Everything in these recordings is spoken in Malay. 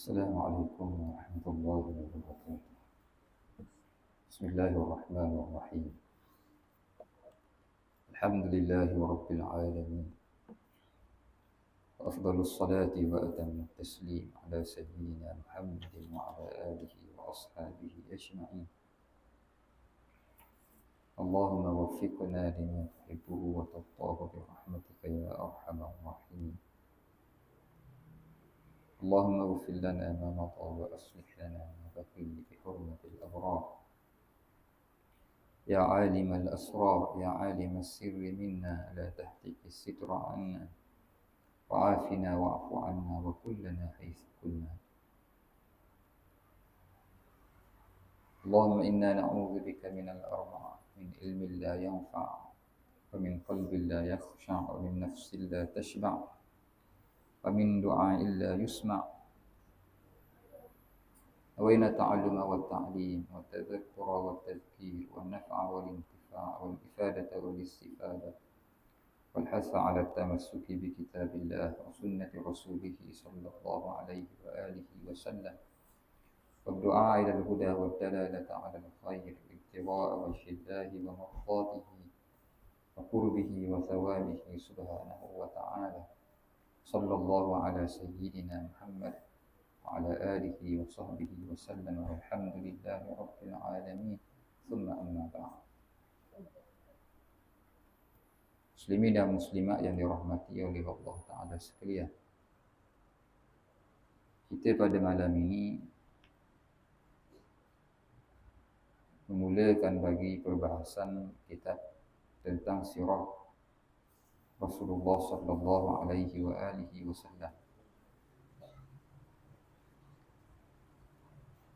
السلام عليكم ورحمة الله وبركاته. بسم الله الرحمن الرحيم. الحمد لله رب العالمين، وأفضل الصلاة وأتم التسليم على سيدنا محمد وعلى آله وأصحابه أجمعين. اللهم وفقنا لما تحبه وترضاه برحمتك يا أرحم الراحمين. اللهم اغفر لنا ما مضى وأصلح لنا ما بقي بحرمة الأبرار. يا عالم الأسرار، يا عالم السر منا، لا تهتك الستر عنا، وعافنا واعف عنا وكلنا حيث كنا. اللهم إنا نعوذ بك من الأربعة: من علم لا ينفع، ومن قلب لا يخشع، ومن نفس لا تشبع، ومن دعاء لا يسمع. نوينا التعلم والتعليم والتذكر والتذكير والنفع والانتفاع والإفادة والاستفادة والحث على التمسك بكتاب الله وسنة رسوله صلى الله عليه وآله وسلم، والدعاء إلى الهدى والدلالة على الخير، ابتغاء وجه الله ومرضاته وقربه وثوابه سبحانه وتعالى. صلى الله على سيدنا محمد وعلى آله وصحبه وسلم، والحمد لله رب العالمين. ثم أما بعد. Muslimin dan muslimat yang dirahmati oleh Allah Ta'ala sekalian, kita pada malam ini memulakan bagi perbahasan kitab tentang sirah Rasulullah sallallahu alaihi wa alihi wasallam.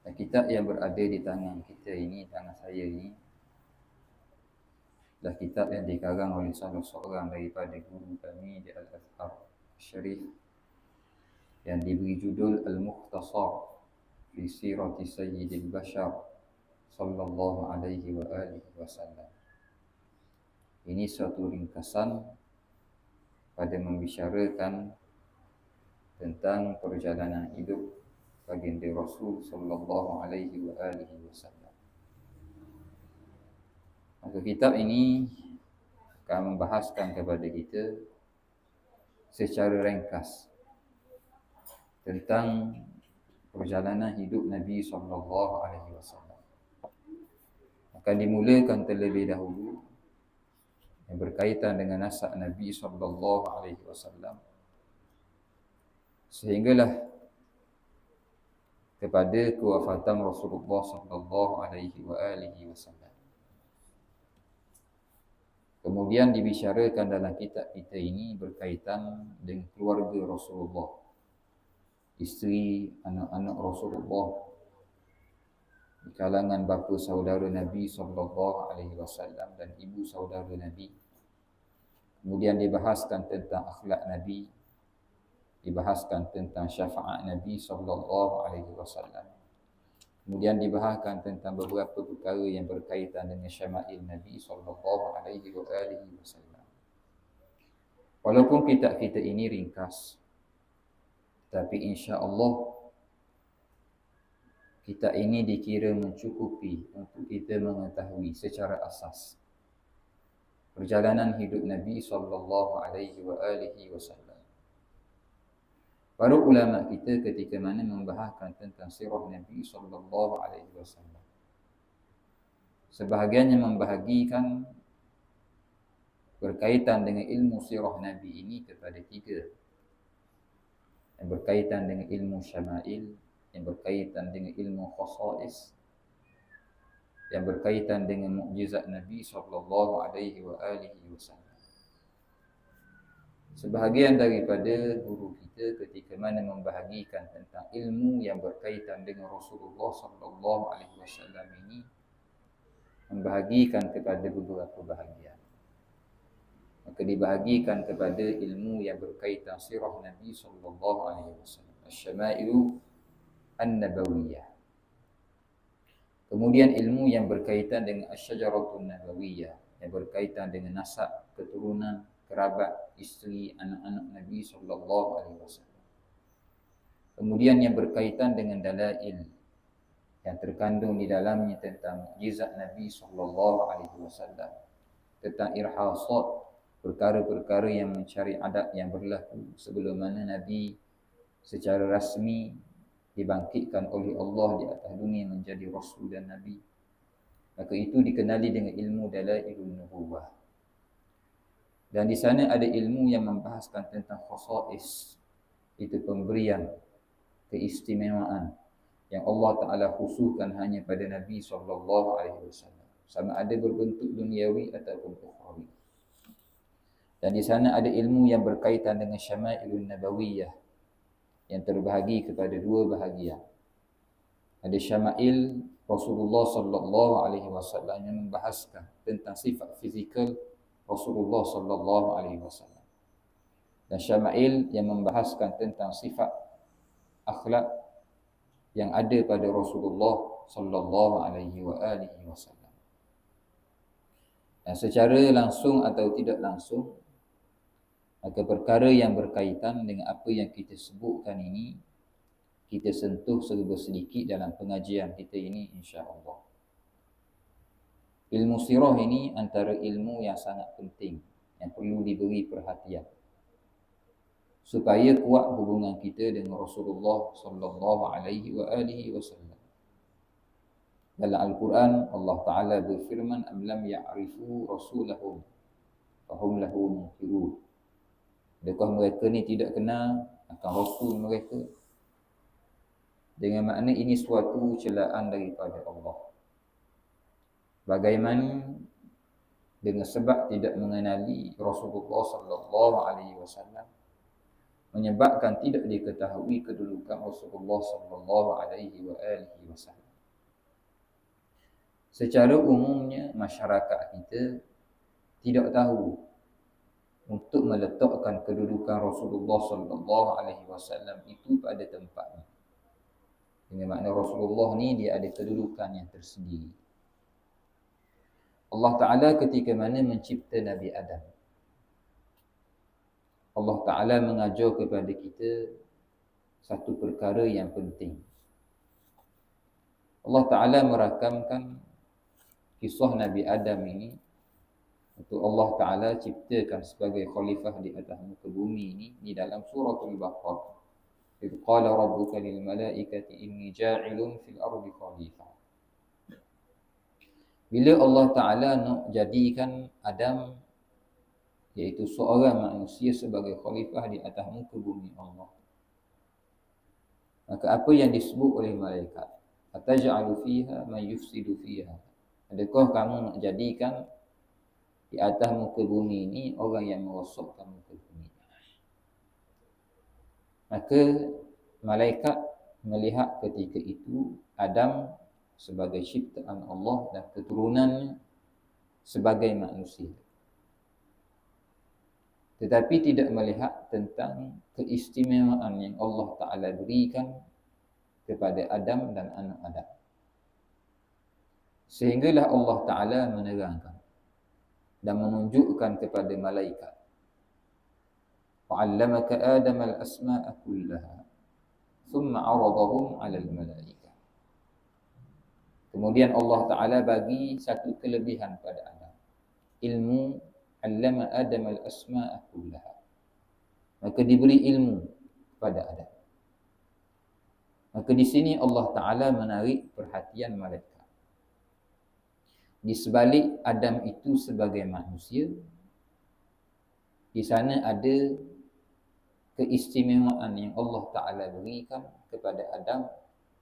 Dan kitab yang berada di tangan kita ini, tangan saya ini, adalah kitab yang dikarang oleh salah seorang daripada guru kami di Al-Azhar Syarif, yang diberi judul Al-Mukhtasar fi Sirati Sayyidil Bashar sallallahu alaihi wa alihi wasallam. Ini suatu ringkasan pada membicarakan tentang perjalanan hidup baginda Rasul sallallahu alaihi wa alihi wasallam. Maka kitab ini akan membahaskan kepada kita secara ringkas tentang perjalanan hidup Nabi sallallahu alaihi wasallam. Akan dimulakan terlebih dahulu yang berkaitan dengan nasab Nabi sallallahu alaihi wasallam, sehinggalah kepada kewafatan Rasulullah sallallahu alaihi wa alihi wasallam. Kemudian dibicarakan dalam kitab kita ini berkaitan dengan keluarga Rasulullah, isteri, anak-anak Rasulullah, di kalangan bapa saudara Nabi sallallahu alaihi wasallam dan ibu saudara Nabi. Kemudian dibahaskan tentang akhlak Nabi, dibahaskan tentang syafaat Nabi sallallahu alaihi wasallam. Kemudian dibahaskan tentang beberapa perkara yang berkaitan dengan syama'il Nabi sallallahu alaihi wasallam. Walaupun kitab kita ini ringkas, tapi insya-Allah kitab ini dikira mencukupi untuk kita mengetahui secara asas perjalanan hidup Nabi sallallahu alaihi wasallam. Para ulama kita ketika mana membahaskan tentang sirah Nabi sallallahu alaihi wasallam, sebahagiannya membahagikan berkaitan dengan ilmu sirah Nabi ini kepada tiga. Yang berkaitan dengan ilmu syama'il, yang berkaitan dengan ilmu khasa'is, yang berkaitan dengan mukjizat Nabi sallallahu alaihi wasallam. Sebahagian daripada guru kita ketika mana membahagikan tentang ilmu yang berkaitan dengan Rasulullah sallallahu alaihi wasallam ini, membahagikan kepada beberapa bahagian. Maka dibahagikan kepada ilmu yang berkaitan sirah Nabi sallallahu alaihi wasallam, asy-syama'ilu an-nabawiyah. Kemudian ilmu yang berkaitan dengan asy-syajaratun nabawiyah, yang berkaitan dengan nasab, keturunan, kerabat, isteri, anak-anak Nabi sallallahu alaihi wasallam. Kemudian yang berkaitan dengan dalail yang terkandung di dalamnya tentang mukjizat Nabi SAW, tentang irhasat, perkara-perkara yang mencari adat yang berlaku sebelum mana Nabi secara rasmi dibangkitkan oleh Allah di atas dunia menjadi Rasul dan Nabi. Maka itu dikenali dengan ilmu dalailun nubuwah. Dan di sana ada ilmu yang membahaskan tentang khasais, itu pemberian, keistimewaan yang Allah Ta'ala khususkan hanya pada Nabi SAW, sama ada berbentuk duniawi ataupun ukhrawi. Dan di sana ada ilmu yang berkaitan dengan syama'ilun nabawiyah, yang terbahagi kepada dua bahagian. Ada syama'il Rasulullah SAW yang membahaskan tentang sifat fizikal Rasulullah SAW, dan syama'il yang membahaskan tentang sifat akhlak yang ada pada Rasulullah SAW. Dan secara langsung atau tidak langsung, maka perkara yang berkaitan dengan apa yang kita sebutkan ini, kita sentuh serba sedikit dalam pengajian kita ini, insya-Allah. Ilmu sirah ini antara ilmu yang sangat penting, yang perlu diberi perhatian, supaya kuat hubungan kita dengan Rasulullah SAW. Dalam Al-Quran, Allah Ta'ala berfirman, "Am lam ya'rifu rasulahum fahum lahu munkirun." Adakah mereka ni tidak kenal akan Rasul mereka? Dengan makna ini suatu celaan daripada Allah. Bagaimana dengan sebab tidak mengenali Rasulullah SAW menyebabkan tidak diketahui kedudukan Rasulullah SAW. Secara umumnya masyarakat kita tidak tahu untuk meletakkan kedudukan Rasulullah SAW itu pada tempatnya. Dengan makna Rasulullah ni dia ada kedudukan yang tersendiri. Allah Ta'ala ketika mana mencipta Nabi Adam, Allah Ta'ala mengajar kepada kita satu perkara yang penting. Allah Ta'ala merakamkan kisah Nabi Adam ini untuk Allah Ta'ala ciptakan sebagai khalifah di atas muka bumi ini di dalam suratul Baqarah. "Idh qala rabbuka lil malaikati inni ja'ilun fil ardi khalifah." Bila Allah Ta'ala nak jadikan Adam, iaitu seorang manusia, sebagai khalifah di atas muka bumi Allah, maka apa yang disebut oleh malaikat, "Ataj'alu fiha man yufsidu fiha." Adakah kamu nak jadikan di atas muka bumi ini orang yang merosakkan muka bumi? Maka malaikat melihat ketika itu Adam sebagai ciptaan Allah dan keturunannya sebagai manusia, tetapi tidak melihat tentang keistimewaan yang Allah Ta'ala berikan kepada Adam dan anak Adam. Sehinggalah Allah Ta'ala menerangkan dan menunjukkan kepada malaikat, "Wa'allamaka Adam al-asma'a kullaha, thumma 'aradahum 'alal malaikah." Kemudian Allah Ta'ala bagi satu kelebihan pada Adam, ilmu. 'Allama Adam al-asma'a kullaha, maka diberi ilmu pada Adam. Maka di sini Allah Ta'ala menarik perhatian malaikat. Di sebalik Adam itu sebagai manusia, di sana ada keistimewaan yang Allah Ta'ala berikan kepada Adam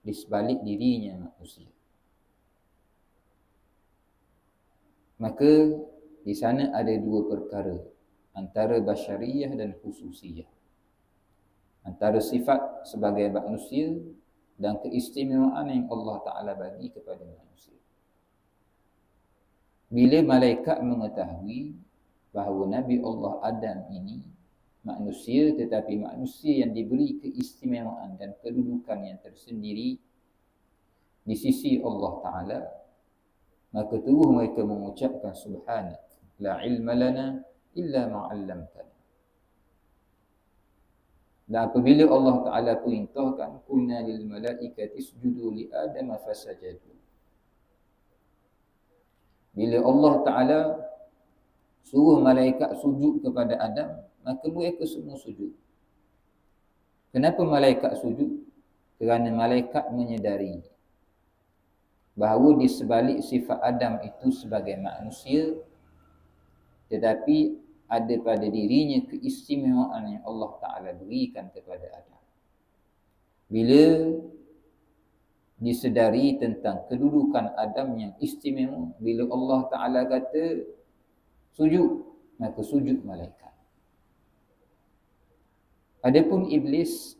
di sebalik dirinya manusia. Maka di sana ada dua perkara, antara basyariyah dan khususiyah, antara sifat sebagai manusia dan keistimewaan yang Allah Ta'ala bagi kepada manusia. Bila malaikat mengetahui bahawa Nabi Allah Adam ini manusia, tetapi manusia yang diberi keistimewaan dan kedudukan yang tersendiri di sisi Allah Ta'ala, maka terus mereka mengucapkan, "Subhanak, la ilma lana illa ma'allamtana." Dan apabila Allah Ta'ala perintahkan, qulna lil malaikati isjudu li Adam fasajadu. Bila Allah Ta'ala suruh malaikat sujud kepada Adam, maka mereka semua sujud. Kenapa malaikat sujud? Kerana malaikat menyedari bahawa di sebalik sifat Adam itu sebagai manusia, tetapi ada pada dirinya keistimewaan yang Allah Ta'ala berikan kepada Adam. Bila disedari tentang kedudukan Adam yang istimewa, bila Allah Ta'ala kata sujud, maka sujud malaikat. Adapun iblis,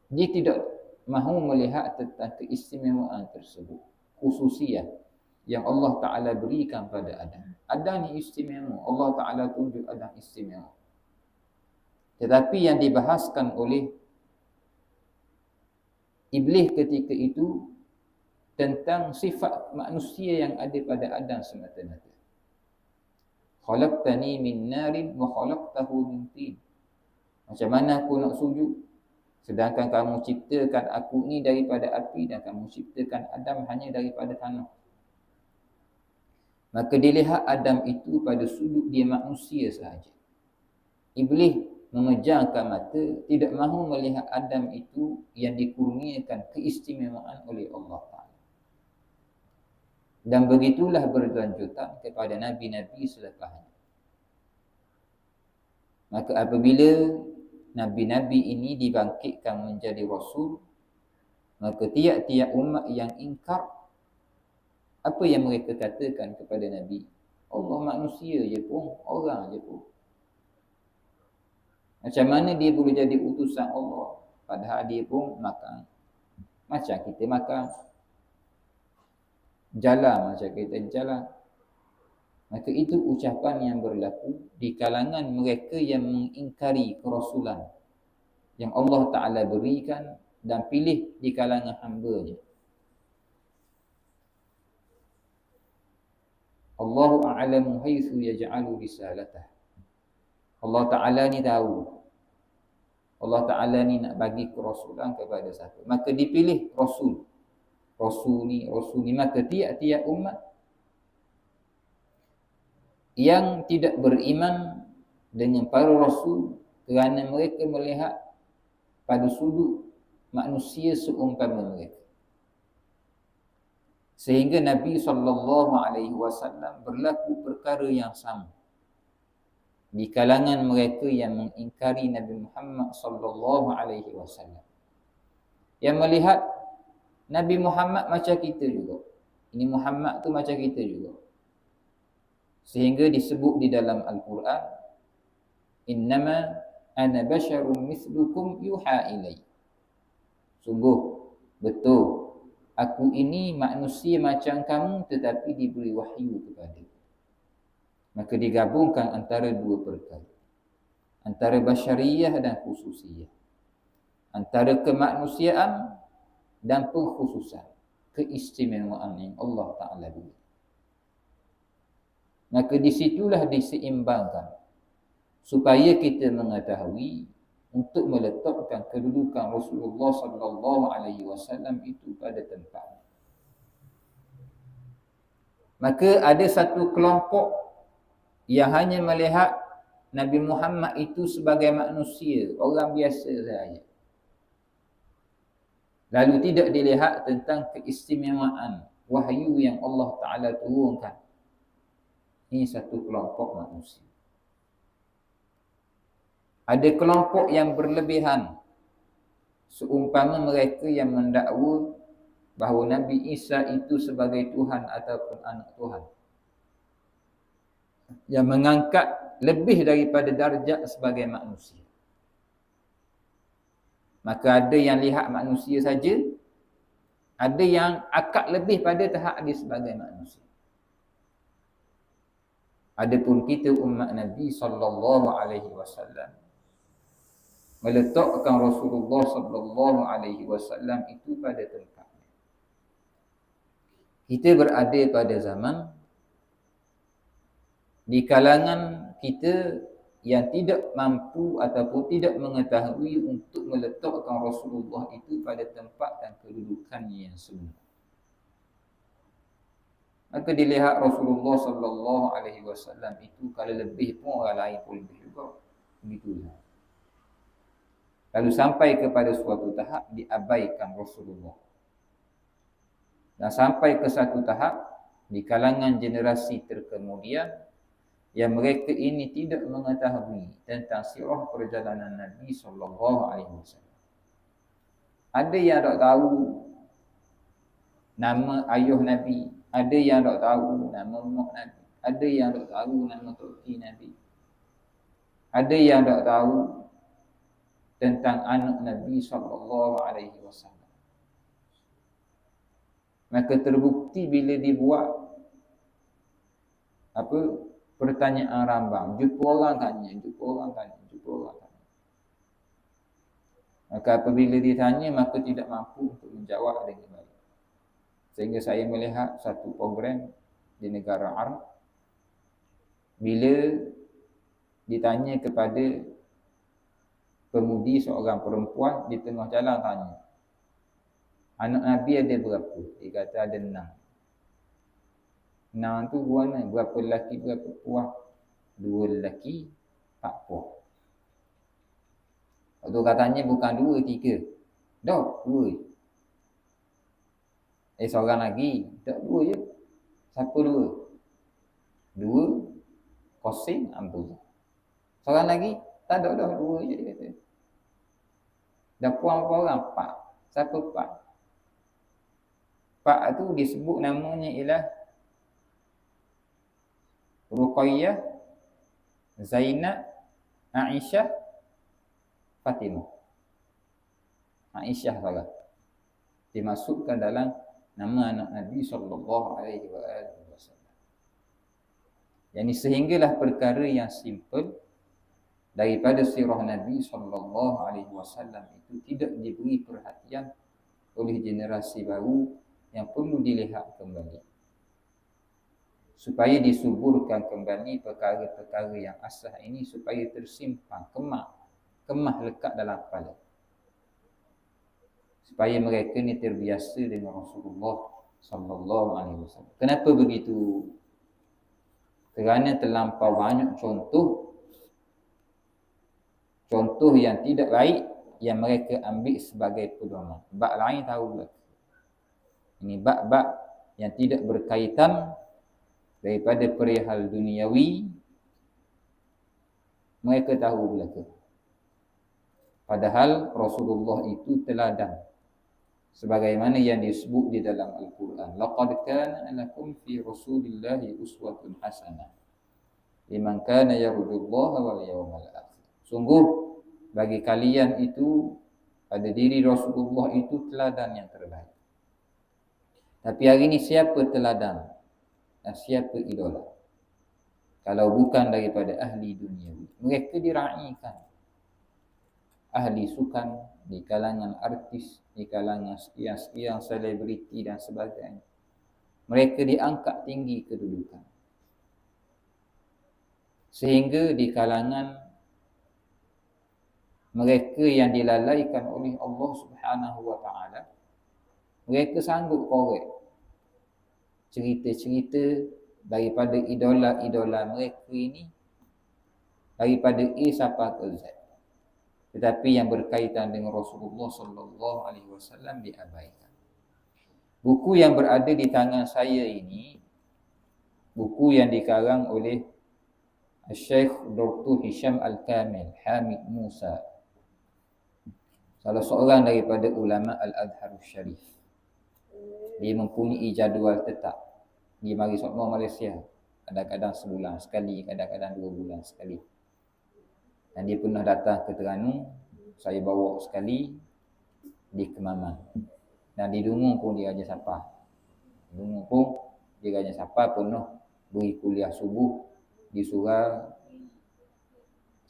dia tidak mahu melihat tentang keistimewaan tersebut, khususiyah yang Allah Ta'ala berikan pada Adam. Adam ni istimewa, Allah Ta'ala tunjuk Adam istimewa. Tetapi yang dibahaskan oleh iblis ketika itu tentang sifat manusia yang ada pada Adam semata-mata. Khalaqtani min narin wa khalaqtahu min tin. Macam mana aku nak sujud sedangkan kamu ciptakan aku ni daripada api dan kamu ciptakan Adam hanya daripada tanah. Maka dilihat Adam itu pada sudut dia manusia sahaja. Iblis memejamkan mata, tidak mahu melihat Adam itu yang dikurniakan keistimewaan oleh Allah Ta'ala. Dan begitulah berlanjutan kepada Nabi-Nabi selepasnya. Maka apabila Nabi-Nabi ini dibangkitkan menjadi Rasul, maka tiap-tiap umat yang ingkar, apa yang mereka katakan kepada Nabi? Allah manusia je pun, orang je pun. Macam mana dia boleh jadi utusan Allah? Padahal dia pun makan macam kita makan, jalan macam kita jalan. Maka itu ucapan yang berlaku di kalangan mereka yang mengingkari kerasulan yang Allah Ta'ala berikan dan pilih di kalangan hamba-Nya. Allahu a'lamu haitsu yaj'alu risalatah. Allah Ta'ala ni tahu. Allah Ta'ala ni nak bagi kerasulan kepada siapa. Maka dipilih Rasul. Rasul ni. Maka tiap-tiap umat yang tidak beriman dengan para Rasul kerana mereka melihat pada sudut manusia seumpama mereka. Sehingga Nabi SAW berlaku perkara yang sama di kalangan mereka yang mengingkari Nabi Muhammad SAW, yang melihat Nabi Muhammad macam kita juga. Ini Muhammad tu macam kita juga. Sehingga disebut di dalam Al-Quran, innama ana basyarum mithlukum yuha ilai. Sungguh, betul, aku ini manusia macam kamu tetapi diberi wahyu kepada. Maka digabungkan antara dua perkara, antara basyariyah dan khususiyah, antara kemanusiaan dan pengkhususan, keistimewaan yang Allah Ta'ala beri. Maka disitulah diseimbangkan supaya kita mengetahui untuk meletakkan kedudukan Rasulullah SAW itu pada tempatnya. Maka ada satu kelompok yang hanya melihat Nabi Muhammad itu sebagai manusia, orang biasa sahaja. Lalu tidak dilihat tentang keistimewaan wahyu yang Allah Ta'ala turunkan. Ini satu kelompok manusia. Ada kelompok yang berlebihan, seumpama mereka yang mendakwa bahawa Nabi Isa itu sebagai Tuhan ataupun anak Tuhan, yang mengangkat lebih daripada darjat sebagai manusia. Maka ada yang lihat manusia saja, ada yang akad lebih pada tahap dia sebagai manusia. Adapun kita umat Nabi SAW meletakkan Rasulullah SAW itu pada tempatnya. Kita berada pada zaman di kalangan kita yang tidak mampu ataupun tidak mengetahui untuk meletakkan Rasulullah itu pada tempat dan kedudukannya yang semula. Maka dilihat Rasulullah sallallahu alaihi wasallam itu kalau lebih pun orang lain pun lebih juga. Begitulah. Lalu sampai kepada suatu tahap diabaikan Rasulullah. Dan sampai ke satu tahap di kalangan generasi terkemudian yang mereka ini tidak mengetahui tentang sirah perjalanan Nabi sallallahu alaihi wasallam. Ada yang tak tahu nama ayah Nabi, ada yang tak tahu nama mak Nabi, ada yang tak tahu nama toki Nabi, ada yang tak tahu tentang anak Nabi sallallahu alaihi wasallam. Maka terbukti bila dibuat pertanyaan rambang, jumpa orang tanya. Maka apabila ditanya, maka tidak mampu untuk menjawab dengan baik. Sehingga saya melihat satu program di negara Arab, bila ditanya kepada pemudi seorang perempuan di tengah jalan tanya, anak Nabi ada berapa? Dia kata ada 6. 6 tu mana? Berapa lelaki, berapa perempuan? 2 lelaki, 4 perempuan. Waktu katanya bukan 2, 3. Dah, 2. Seorang lagi. Tak 2 je. Siapa 2? 2, Qasim, Abdullah. Seorang lagi? Tak ada dah, 2 je dia kata. Dah puan berapa orang? 4. Siapa 4? 4 tu disebut namanya ialah Ruqayyah, Zainab, Aisyah, Fatimah. Aisyah sahaja dimasukkan dalam nama anak Nabi sallallahu alaihi wasallam. Yani sehinggalah perkara yang simple daripada sirah Nabi sallallahu alaihi wasallam itu tidak diberi perhatian oleh generasi baru yang perlu dilihat kembali, supaya disuburkan kembali perkara-perkara yang asah ini supaya tersimpan kemah lekat dalam kepala, supaya mereka ni terbiasa dengan Rasulullah sallallahu alaihi wasallam. Kenapa begitu? Kerana terlampau banyak contoh yang tidak baik yang mereka ambil sebagai pedoman. Bab lain tahu lah. Ini bab-bab yang tidak berkaitan daripada perihal duniawi, mereka tahu belaka. Padahal Rasulullah itu teladan sebagaimana yang disebut di dalam Al-Quran. Laqad kana lakum fi Rasulillahi uswatun hasanah liman kana yarjullaha wal yawmal akhir. Sungguh bagi kalian itu pada diri Rasulullah itu teladan yang terbaik. Tapi hari ini siapa teladan dan siapa idola? Kalau bukan daripada ahli dunia. Mereka diraihkan. Ahli sukan, di kalangan artis, di kalangan sekian-sekian selebriti dan sebagainya. Mereka diangkat tinggi kedudukan. Sehingga di kalangan mereka yang dilalaikan oleh Allah Subhanahu wa taala, mereka sanggup korek cerita-cerita daripada idola-idola mereka ini, daripada A sampai ke Z. Tetapi yang berkaitan dengan Rasulullah sallallahu alaihi wasallam diabaikan. Buku yang berada di tangan saya ini, buku yang dikarang oleh Syekh Dr. Hisham Al-Kamil Hamid Musa, salah seorang daripada ulama Al-Azhar Syarif. Dia mempunyai jadual tetap. Dia mari sokong Malaysia. Kadang-kadang sebulan sekali, kadang-kadang 2 bulan sekali. Dan dia pernah datang ke Terengganu, saya bawa sekali di Kemaman. Dan di Dungun pun dia ajar siapa. Dungun pun dia ajar siapa pernah beri kuliah subuh di Surau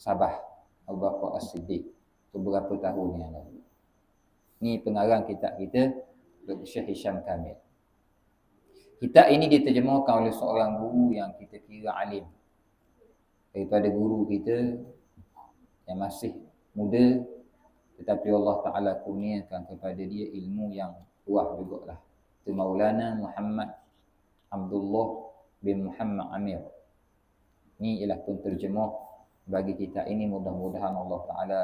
Sabah Abu Bakar As-Siddiq beberapa tahun yang lalu. Ni pengarang kitab kita Dr. Syekh Hisham Kamil. Kitab ini diterjemahkan oleh seorang guru yang kita kira alim. daripada guru kita yang masih muda, tetapi Allah Ta'ala kurniakan kepada dia ilmu yang luah jugalah. Itu Maulana Muhammad Abdullah bin Muhammad Amir. Ini ialah penterjemah bagi kita ini. Mudah-mudahan Allah Ta'ala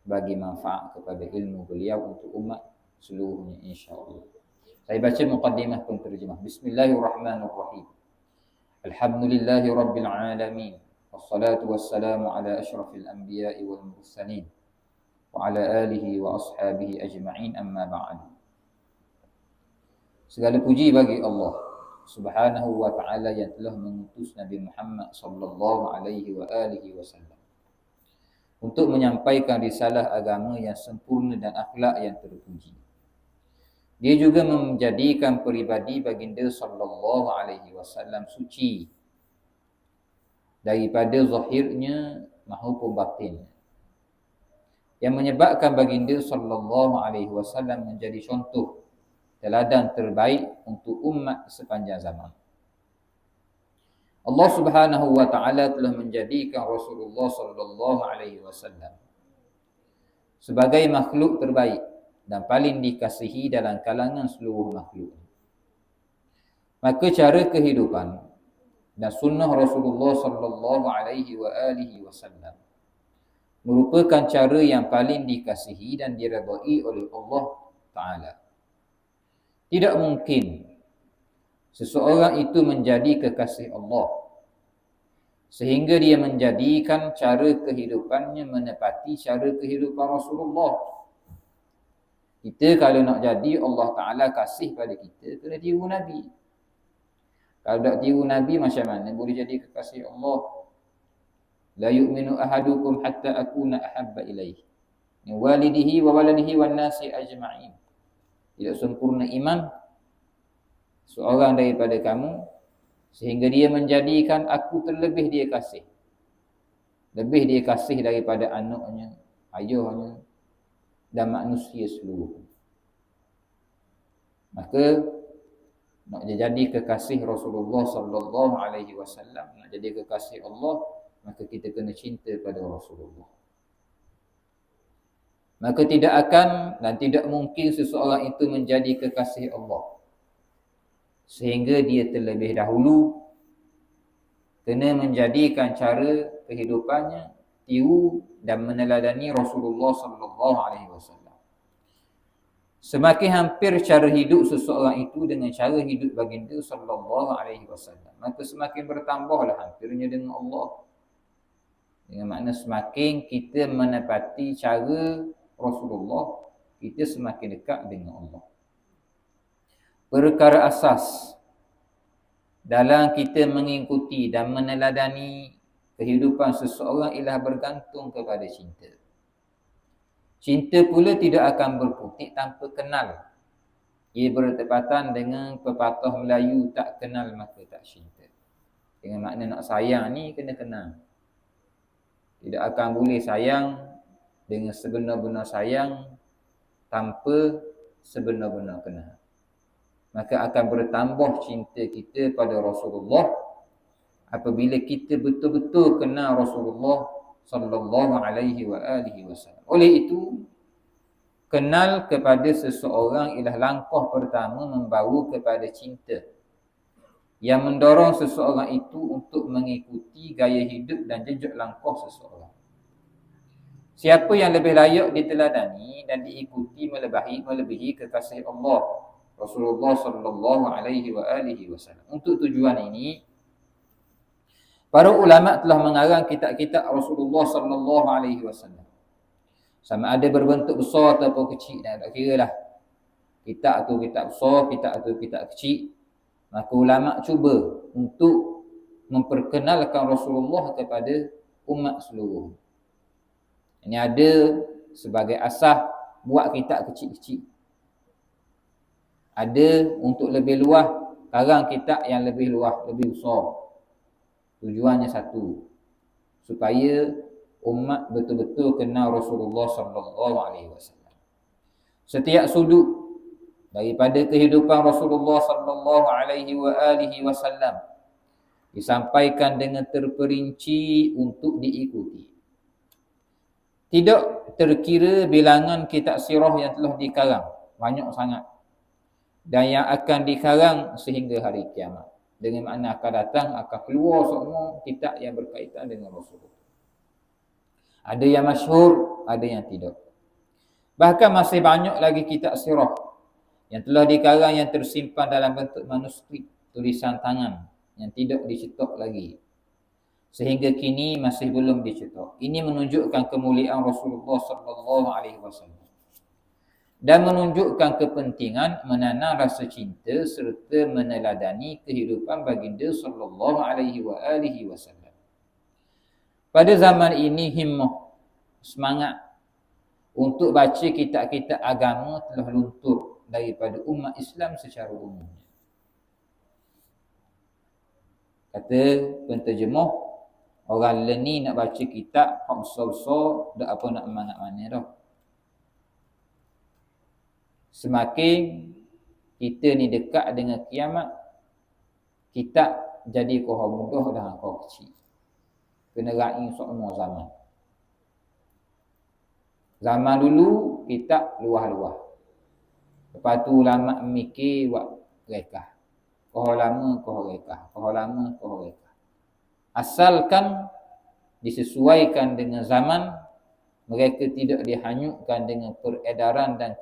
bagi manfaat kepada ilmu beliau untuk umat seluruhnya, insyaAllah. Saya baca muqaddimah penterjemah. Bismillahirrahmanirrahim. Alhamdulillahi Rabbil Alamin. Wassalatu wassalamu ala ashrafil anbiya'i wal mursalin. Wa ala alihi wa ashabihi ajma'in, amma ba'd. Segala puji bagi Allah Subhanahu wa ta'ala yang telah mengutus Nabi Muhammad sallallahu alaihi wa alihi wasallam untuk menyampaikan risalah agama yang sempurna dan akhlak yang terpuji. Dia juga menjadikan peribadi baginda sallallahu alaihi wasallam suci daripada zahirnya maupun batinnya, yang menyebabkan baginda sallallahu alaihi wasallam menjadi contoh teladan terbaik untuk umat sepanjang zaman. Allah Subhanahu wa ta'ala telah menjadikan Rasulullah sallallahu alaihi wasallam sebagai makhluk terbaik dan paling dikasihi dalam kalangan seluruh makhluk. Maka cara kehidupan dan sunnah Rasulullah sallallahu alaihi wasallam merupakan cara yang paling dikasihi dan diredai oleh Allah Ta'ala. Tidak mungkin seseorang itu menjadi kekasih Allah sehingga dia menjadikan cara kehidupannya menepati cara kehidupan Rasulullah. Kita kalau nak jadi Allah Ta'ala kasih pada kita, kena tiru Nabi. Kalau tak tiru Nabi, macam mana boleh jadi kekasih Allah? La yu'minu ahadukum hatta akuna ahabba ilaihi min walidihi wa waladihi wan nasi ajma'in. Tidak sempurna iman seorang daripada kamu sehingga dia menjadikan aku terlebih dia kasih. Lebih dia kasih daripada anaknya, ayahnya dan manusia seluruh. Maka nak jadi kekasih Rasulullah sallallahu alaihi wasallam, nak jadi kekasih Allah, maka kita kena cinta pada Rasulullah. Maka tidak akan dan tidak mungkin seseorang itu menjadi kekasih Allah sehingga dia terlebih dahulu kena menjadikan cara kehidupannya tiru dan meneladani Rasulullah sallallahu alaihi wasallam. Semakin hampir cara hidup seseorang itu dengan cara hidup baginda sallallahu alaihi wasallam, maka semakin bertambahlah hampirnya dengan Allah. Dengan makna semakin kita menepati cara Rasulullah, kita semakin dekat dengan Allah. Perkara asas dalam kita mengikuti dan meneladani kehidupan seseorang ialah bergantung kepada cinta. Cinta pula tidak akan berputik tanpa kenal. Ia bertepatan dengan pepatah Melayu, tak kenal maka tak cinta. Dengan makna nak sayang ni kena kenal. Tidak akan boleh sayang dengan sebenar-benar sayang tanpa sebenar-benar kenal. Maka akan bertambah cinta kita pada Rasulullah apabila kita betul-betul kenal Rasulullah sallallahu alaihi wasallam. Oleh itu, kenal kepada seseorang ialah langkah pertama membawa kepada cinta yang mendorong seseorang itu untuk mengikuti gaya hidup dan jejak langkah seseorang. Siapa yang lebih layak diteladani dan diikuti melebihi kekasih Allah Rasulullah sallallahu alaihi wasallam. Untuk tujuan ini, para ulama telah mengarang kitab-kitab Rasulullah sallallahu alaihi wasallam. Sama ada berbentuk besar ataupun kecil, dah tak kira lah. Kitab atau kitab besar, kitab atau kitab kecil. Maka ulama cuba untuk memperkenalkan Rasulullah kepada umat seluruh. Ini ada sebagai asas buat kitab kecil-kecil. Ada untuk lebih luas, karang kitab yang lebih luas, lebih besar. Tujuannya satu, supaya umat betul-betul kenal Rasulullah sallallahu alaihi wasallam. Setiap sudut daripada kehidupan Rasulullah sallallahu alaihi wasallam Disampaikan dengan terperinci untuk diikuti. Tidak terkira bilangan kitab sirah yang telah dikarang. Banyak sangat. Dan yang akan dikarang sehingga hari kiamat. Dengan makna akan datang, akan keluar semua kitab yang berkaitan dengan Rasulullah. Ada yang masyhur, ada yang tidak. Bahkan masih banyak lagi kitab sirah yang telah dikarang yang tersimpan dalam bentuk manuskrip, tulisan tangan yang tidak dicetak lagi. Sehingga kini masih belum dicetak. Ini menunjukkan kemuliaan Rasulullah sallallahu alaihi wasallam. Dan menunjukkan kepentingan menanam rasa cinta serta meneladani kehidupan baginda sallallahu alaihi wasallam. Pada zaman ini himmah, semangat untuk baca kitab-kitab agama telah luntur daripada umat Islam secara umum. Kata penterjemah, orang lain ni nak baca kitab hak besar-besar, tak apa nak semangat mana dah. Semakin kita ni dekat dengan kiamat, kitab jadi kau mudah dan kau kecil. Kena raih semua zaman. Zaman dulu kitab luah-luah. Lepas tu ulama mikir buat rekah. Kau lama kau rekah, kau lama kau rekah. Asalkan disesuaikan dengan zaman, mereka tidak dihanyutkan dengan peredaran dan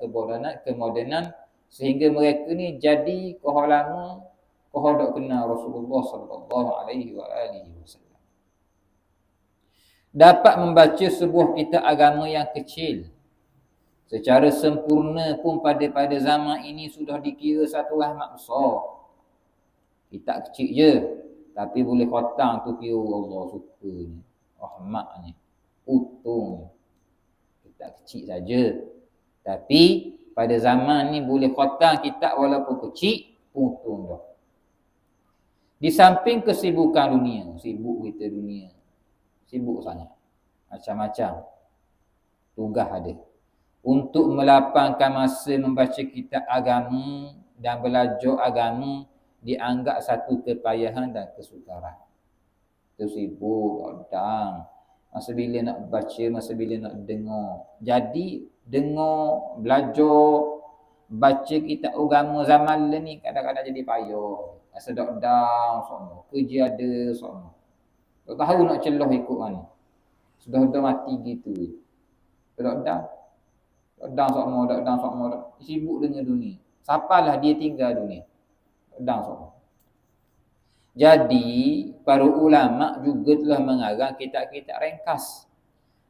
kemodenan sehingga mereka ni jadi kau lama kau tak kenal Rasulullah sallallahu alaihi wasallam. Dapat membaca sebuah kitab agama yang kecil secara sempurna pun pada zaman ini sudah dikira satu rahmat besar. Kitab kecil je, tapi boleh khatam tu kira Allah suka ni, rahmatnya, utuh. Kitab kecil saja. Tapi pada zaman ni boleh khatam kitab walaupun kecil, utuh dah. Di samping kesibukan dunia, sibuk kita dunia. Sibuk sangat. Macam-macam tugas ada. Untuk melapangkan masa membaca kitab agama dan belajar agama dianggap satu kepayahan dan kesukaran. Itu sibuk, kadang. Masa bila nak baca, masa bila nak dengar. Jadi, dengar, belajar, baca kitab agama zaman ni kadang-kadang jadi payah. Rasa down semua. Kerja ada semua. Tak tahu nak celah ikut mana. Sudah mati gitu. Tak down semua. Sibuk dengan dunia. Siapalah dia tinggal dunia. Down semua. Jadi, para ulama juga telah mengarang kitab-kitab ringkas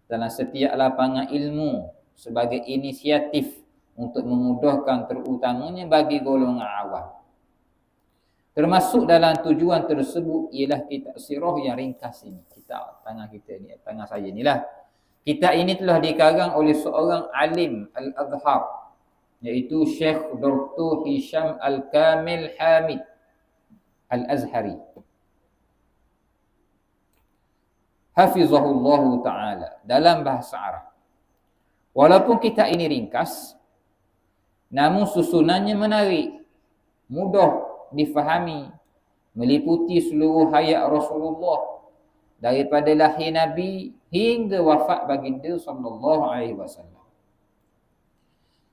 dalam setiap lapangan ilmu sebagai inisiatif untuk memudahkan terutamanya bagi golongan awam. Termasuk dalam tujuan tersebut ialah kitab sirah yang ringkas ini. Kitab tangan kita ni, tangan saya ni lah. Kitab ini telah dikarang oleh seorang alim Al-Azhar, iaitu Syekh Dr. Hisham Al-Kamil Hamid Al-Azhari. Hafizahullahu ta'ala dalam bahasa Arab. Walaupun kitab ini ringkas, namun susunannya menarik, mudah difahami, meliputi seluruh hayat Rasulullah daripada lahir Nabi hingga wafat baginda sallallahu alaihi wasallam.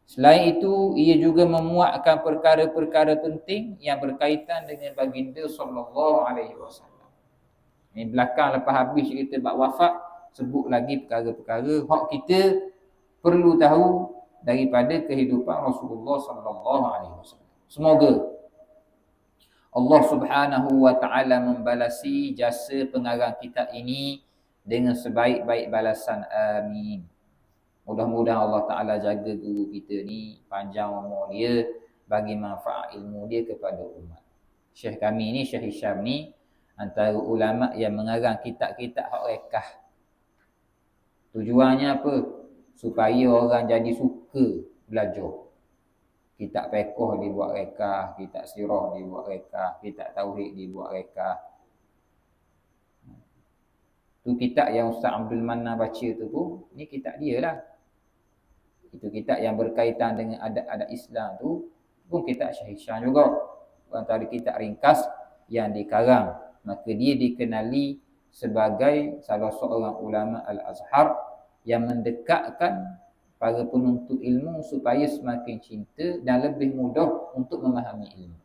Selain itu, ia juga memuatkan perkara-perkara penting yang berkaitan dengan baginda sallallahu alaihi wasallam. Ini belakang lepas habis cerita bab wafat, sebut lagi perkara-perkara hak kita perlu tahu daripada kehidupan Rasulullah sallallahu alaihi wasallam. Semoga Allah Subhanahu wa taala membalasi jasa pengarang kitab ini dengan sebaik-baik balasan. Amin. Mudah-mudahan Allah Taala jaga guru kita ni, panjang umur dia, bagi manfaat ilmu dia kepada umat. Syekh kami ni, Syekh Hisham ni, antara ulama yang mengarang kitab-kitab hak rekah. Tujuannya apa? Supaya orang jadi suka belajar. Kitab fiqh dibuat rekah, kitab sirah dibuat rekah, kitab tauhid dibuat rekah. Tu kitab yang Ustaz Abdul Mannan baca tu pun, ni kitab dia lah. Itu kitab yang berkaitan dengan adat-adat Islam tu pun kitab Syekh Hisham juga. Antara kitab ringkas yang dikarang maka dia dikenali sebagai salah seorang ulama Al-Azhar yang mendekatkan para penuntut ilmu supaya semakin cinta dan lebih mudah untuk memahami ilmu.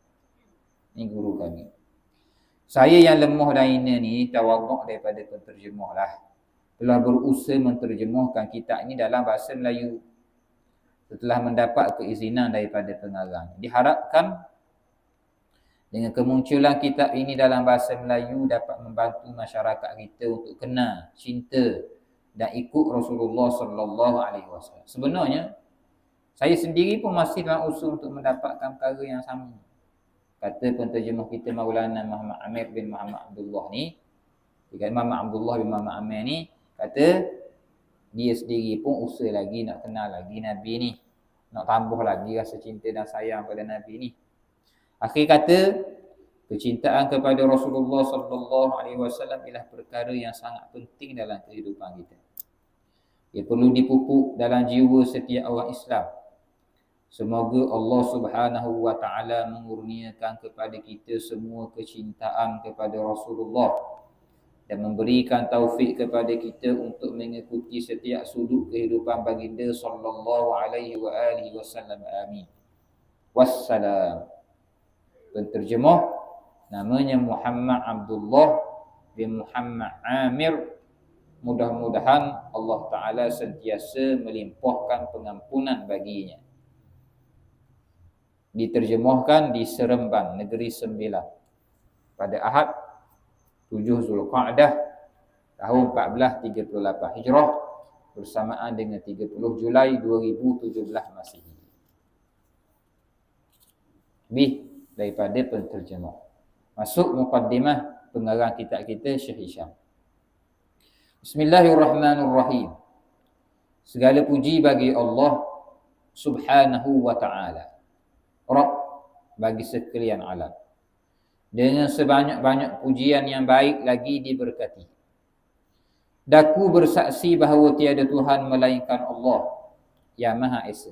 Ini guru kami. Saya yang lemah dan hina ni tawaduk daripada penterjemah lah. Telah berusaha menterjemahkan kitab ini dalam bahasa Melayu setelah mendapat keizinan daripada pengarang. Diharapkan dengan kemunculan kitab ini dalam bahasa Melayu dapat membantu masyarakat kita untuk kenal, cinta dan ikut Rasulullah sallallahu alaihi wasallam. Sebenarnya saya sendiri pun masih dalam usaha untuk mendapatkan perkara yang sama. Kata penterjemah kita Maulana Muhammad Amir bin Muhammad Abdullah ni, Muhammad Abdullah bin Muhammad Amir ni kata dia sendiri pun usaha lagi nak kenal lagi Nabi ni, nak tambah lagi rasa cinta dan sayang pada Nabi ni. Akhir kata, kecintaan kepada Rasulullah sallallahu alaihi wasallam ialah perkara yang sangat penting dalam kehidupan kita. Ia perlu dipupuk dalam jiwa setiap orang Islam. Semoga Allah Subhanahu wa taala mengurniakan kepada kita semua kecintaan kepada Rasulullah dan memberikan taufik kepada kita untuk mengikuti setiap sudut kehidupan baginda sallallahu alaihi wa alihi wasallam. Amin. Wassalam. Penterjemah namanya Muhammad Abdullah bin Muhammad Amir. Mudah-mudahan Allah Ta'ala sentiasa melimpahkan pengampunan baginya. Diterjemahkan di Seremban, Negeri Sembilan pada Ahad 7 Zulqa'dah tahun 1438 Hijrah bersamaan dengan 30 Julai 2017 Masihi. Lebih daripada penterjemah. Masuk muqaddimah pengarang kitab kita Syekh Hisham. Bismillahirrahmanirrahim. Segala puji bagi Allah Subhanahu wa ta'ala, Rabb bagi sekalian alam. Dengan sebanyak-banyak pujian yang baik lagi diberkati. Daku bersaksi bahawa tiada Tuhan melainkan Allah yang Maha Esa.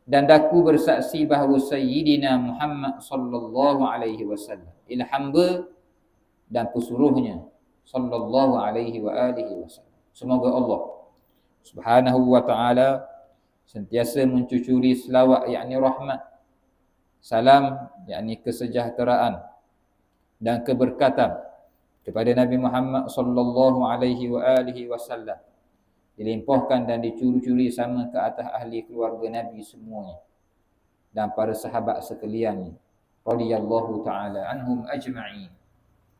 Dan daku bersaksi bahawa Sayyidina Muhammad sallallahu alaihi wasallam ialah hamba dan pesuruhnya sallallahu alaihi wa alihi wasallam. Semoga Allah Subhanahu wa ta'ala sentiasa mencucuri selawat yakni rahmat, salam yakni kesejahteraan dan keberkatan kepada Nabi Muhammad sallallahu alaihi wa alihi wasallam, dilimpahkan dan dicuri-curi sama ke atas ahli keluarga Nabi semuanya dan para sahabat sekalian radhiyallahu taala anhum ajma'in.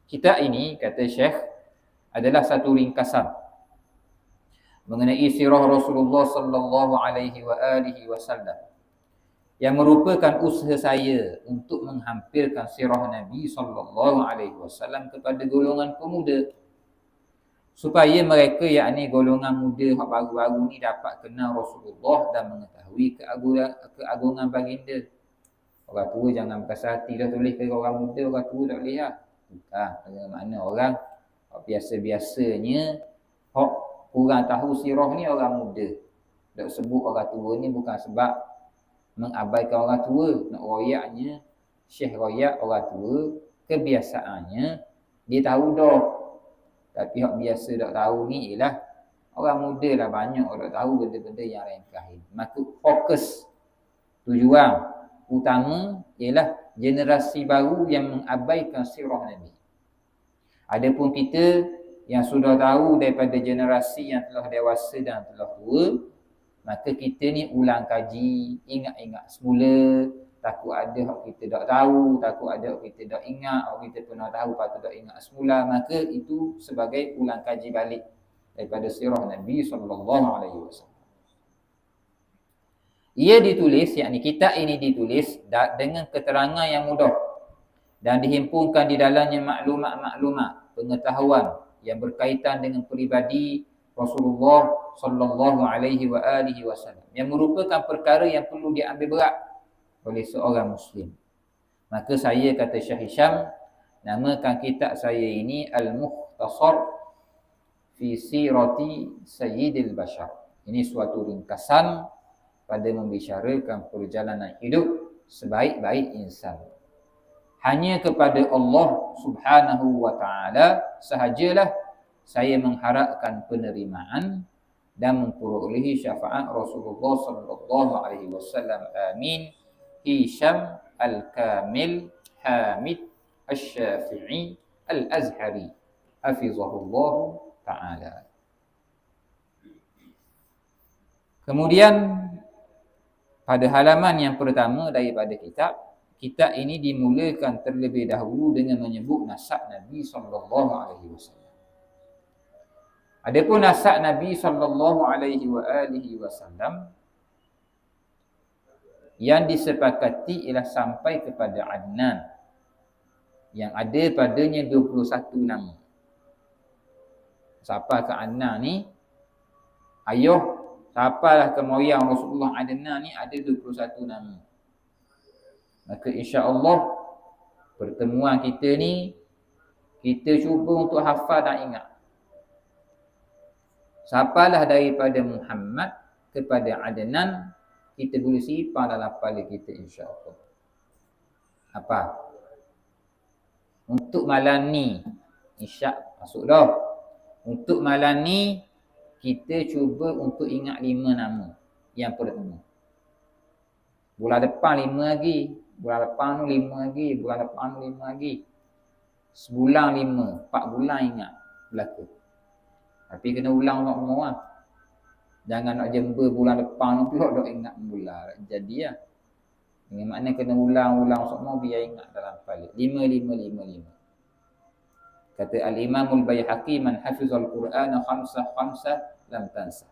Kitab ini, kata Syekh, adalah satu ringkasan mengenai sirah Rasulullah sallallahu alaihi wa alihi wasallam yang merupakan usaha saya untuk menghampirkan sirah Nabi sallallahu alaihi wasallam kepada golongan pemuda supaya mereka yakni golongan muda yang baru-baru ni dapat kenal Rasulullah dan mengetahui keagungan baginda. Orang tua jangan berkasar hati dah tulis ke orang muda, orang tua tak boleh lah. Bukan, makna orang biasa-biasanya hok kurang tahu sirah ni orang muda. Tak sebut orang tua ni bukan sebab mengabaikan orang tua, nak royaknya Syekh royak orang tua, kebiasaannya dia tahu dah. Tapi hak biasa tak tahu ni ialah orang muda lah, banyak orang tahu benda-benda yang ringkas. Maka fokus tujuan utama ialah generasi baru yang mengabaikan sirah Nabi. Adapun kita yang sudah tahu daripada generasi yang telah dewasa dan telah tua, maka kita ni ulang kaji, ingat-ingat semula. Takut ada hak kita tak tahu, takut ada hak kita tak ingat, hak kita pernah tahu patut tak ingat semula. Maka itu sebagai ulang kaji balik daripada sirah Nabi SAW. Ia ditulis, yakni kitab ini ditulis dengan keterangan yang mudah dan dihimpunkan di dalamnya maklumat-maklumat pengetahuan yang berkaitan dengan peribadi Rasulullah sallallahu alaihi wa alihi wasallam yang merupakan perkara yang perlu diambil berat oleh seorang muslim. Maka saya, kata Syekh Hisham, namakan kitab saya ini Al-Mukhtasar fi Sirati Sayyidil Bashar. Ini suatu ringkasan pada membicarakan perjalanan hidup sebaik-baik insan. Hanya kepada Allah Subhanahu wa taala sahajalah saya mengharapkan penerimaan dan memperolehi syafaat Rasulullah sallallahu alaihi wasallam. Amin. Hisham Al-Kamil Hamid Asy-Syafi'i Al-Azhari hafizahullah taala. Kemudian pada halaman yang pertama daripada kitab ini dimulakan terlebih dahulu dengan menyebut nasab Nabi sallallahu alaihi wasallam. Adapun nasab Nabi sallallahu alaihi wasallam yang disepakati ialah sampai kepada Adnan yang ada padanya 21 nama. Siapa ke Adnan ni? Ayuh, siapalah ke moyang Rasulullah Adnan ni ada 21 nama. Maka insya-Allah pertemuan kita ni kita cuba untuk hafal dan ingat. Siapalah daripada Muhammad kepada Adnan kita boleh simpan dalam kepala kita insya-Allah. Apa? Untuk malam ni masuk dah. Untuk malam ni kita cuba untuk ingat 5 nama yang pertama. Bulan depan 5 lagi, bulan depan 5 lagi, bulan depan 5 lagi. Sebulan 5, 4 bulan ingat berlaku. Tapi kena ulang semua lah. Jangan nak jember bulan depan pula dok ingat mula. Jadi lah. Dengan makna kena ulang-ulang semua biar ingat dalam kepala. 5. Kata Al-Imamul Baihaqi, man hafizal Qur'ana khamsah lam tansa.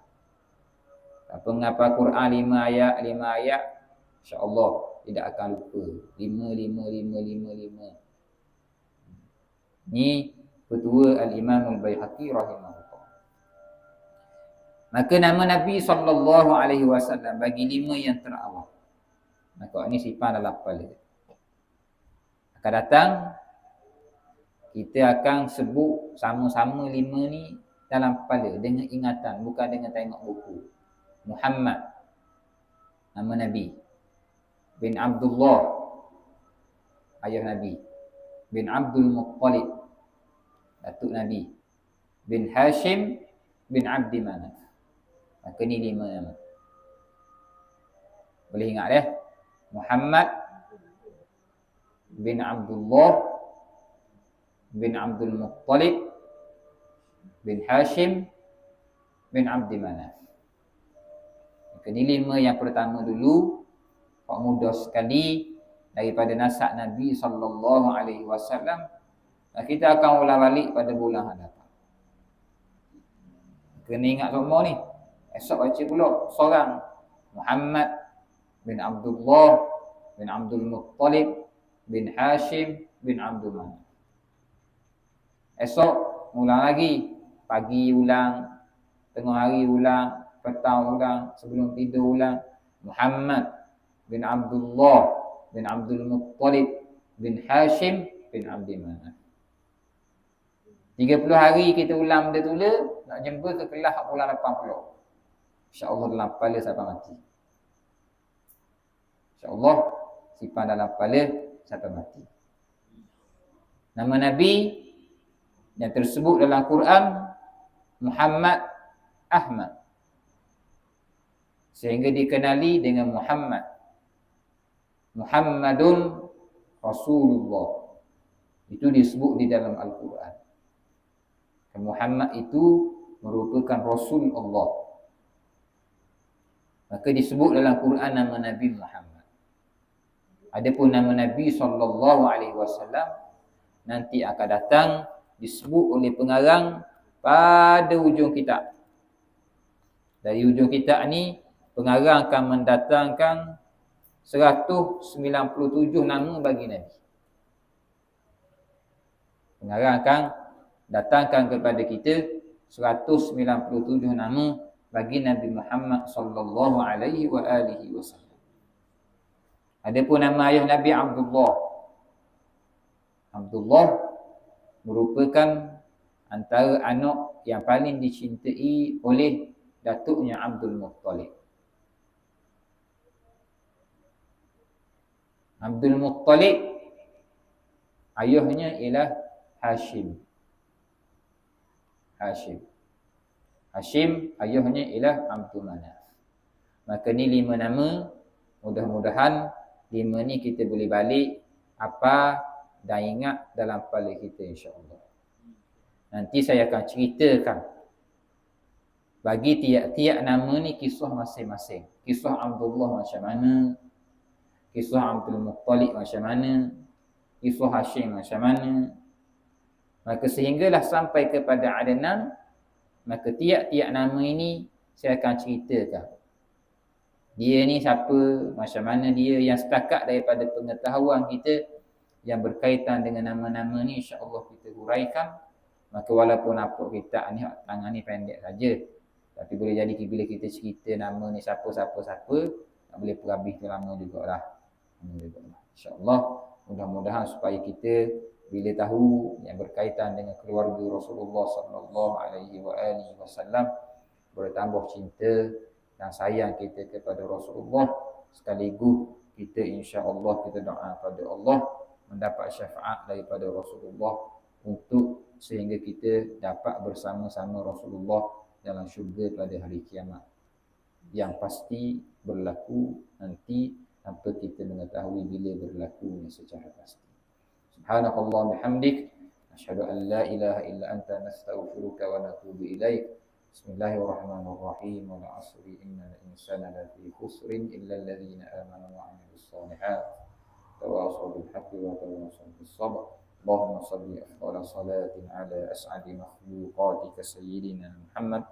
Apa ngapa Quran 5 ayat, insya-Allah tidak akan lupa. 5. Ni petua Al-Imamul Baihaqi rahimahullah. Maka nama Nabi sallallahu alaihi wasallam bagi 5 yang terawal. Maka ini simpan dalam kepala. Akan datang kita akan sebut sama-sama 5 ni dalam kepala dengan ingatan, bukan dengan tengok buku. Muhammad, nama Nabi. Bin Abdullah, ayah Nabi. Bin Abdul Muttalib, datuk Nabi. Bin Hashim bin Abdi Manaf. Maka ni 5 nama. Boleh ingat ya? Muhammad bin Abdullah bin Abdul Muttalib bin Hashim bin Abdi Manaf. Maka ni 5 yang pertama dulu. Pak mudah sekali daripada nasab Nabi sallallahu alaihi wasallam. Kita akan ulang balik pada bulan hadapan. Kena ingat semua ni. Esok baca pula seorang Muhammad bin Abdullah bin Abdul Muttalib bin Hashim bin Abdul Manaf. Esok ulang lagi, pagi ulang, tengah hari ulang, petang ulang, sebelum tidur ulang. Muhammad bin Abdullah bin Abdul Muttalib bin Hashim bin Abdi Manaf. 30 hari kita ulang benda tu nak jumpa ke kelas bulan depan pula. InsyaAllah dalam kepala sampai mati. InsyaAllah simpan dalam kepala sampai mati. Nama Nabi yang tersebut dalam Quran Muhammad Ahmad. Sehingga dikenali dengan Muhammad. Muhammadun Rasulullah. Itu disebut di dalam Al-Quran. Muhammad itu merupakan Rasul Allah. Maka disebut dalam Quran nama Nabi Muhammad. Adapun nama Nabi sallallahu alaihi wasallam nanti akan datang disebut oleh pengarang pada hujung kitab. Dari hujung kitab ni pengarang akan mendatangkan 197 nama bagi Nabi. Pengarang akan datangkan kepada kita 197 nama bagi Nabi Muhammad sallallahu alaihi wasallam. Adapun nama ayah Nabi Abdullah. Abdullah merupakan antara anak yang paling dicintai oleh datuknya Abdul Muttalib. Abdul Muttalib Ayahnya ialah Hashim. Hashim. Hashim ayahnya ialah Abdul Manaf. Maka ni 5 nama. Mudah-mudahan 5 ni kita boleh balik apa dan ingat dalam kepala kita, insya-Allah. Nanti saya akan ceritakan bagi tiap-tiap nama ni kisah masing-masing. Kisah Abdullah macam mana, kisah Abdul Muttalib macam mana, kisah Hashim macam mana. Maka sehinggalah sampai kepada Adnan, maka tiap-tiap nama ini saya akan ceritakan. Dia ni siapa, macam mana dia, yang setakat daripada pengetahuan kita yang berkaitan dengan nama-nama ni, insya-Allah kita huraikan. Maka walaupun apa kita ni tangan ni pendek saja, tapi boleh jadi bila kita cerita nama ni siapa, tak boleh perhabis tu lama jugalah. InsyaAllah, mudah-mudahan supaya kita bila tahu yang berkaitan dengan keluarga Rasulullah sallallahu alaihi wasallam, bertambah cinta dan sayang kita kepada Rasulullah, sekaligus kita insya-Allah kita doa kepada Allah mendapat syafaat daripada Rasulullah untuk sehingga kita dapat bersama-sama Rasulullah dalam syurga pada hari kiamat yang pasti berlaku nanti tanpa kita mengetahui bila berlakunya secara pasti. Subhanakallah bihamdik, asyhadu an la ilaha illa anta, nastaghfiruka wa natubu ilaik. Bismillahirrahmanirrahim. Wal 'asri innal insana lafi khusrin illa alladhina amanu wa 'amilus shalihat tawassaw bil haqqi wa tawassaw bis sabr. Allahumma salli afdhala salatin ala as'adi makhluqatika sayyidina Muhammad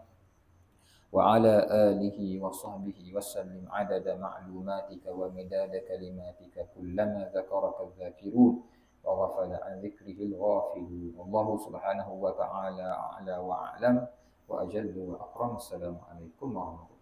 wa ala alihi wa sahbihi wa sallim adada ma'lumatika wa midada kalimatika kullama dzakaraka adh-dhakirun wa ghafala an dhikrihil ghafilun. Wallahu subhanahu wa ta'ala a'la wa a'lam wa ajallu wa akram. Assalamualaikum warahmatullahi wabarakatuh.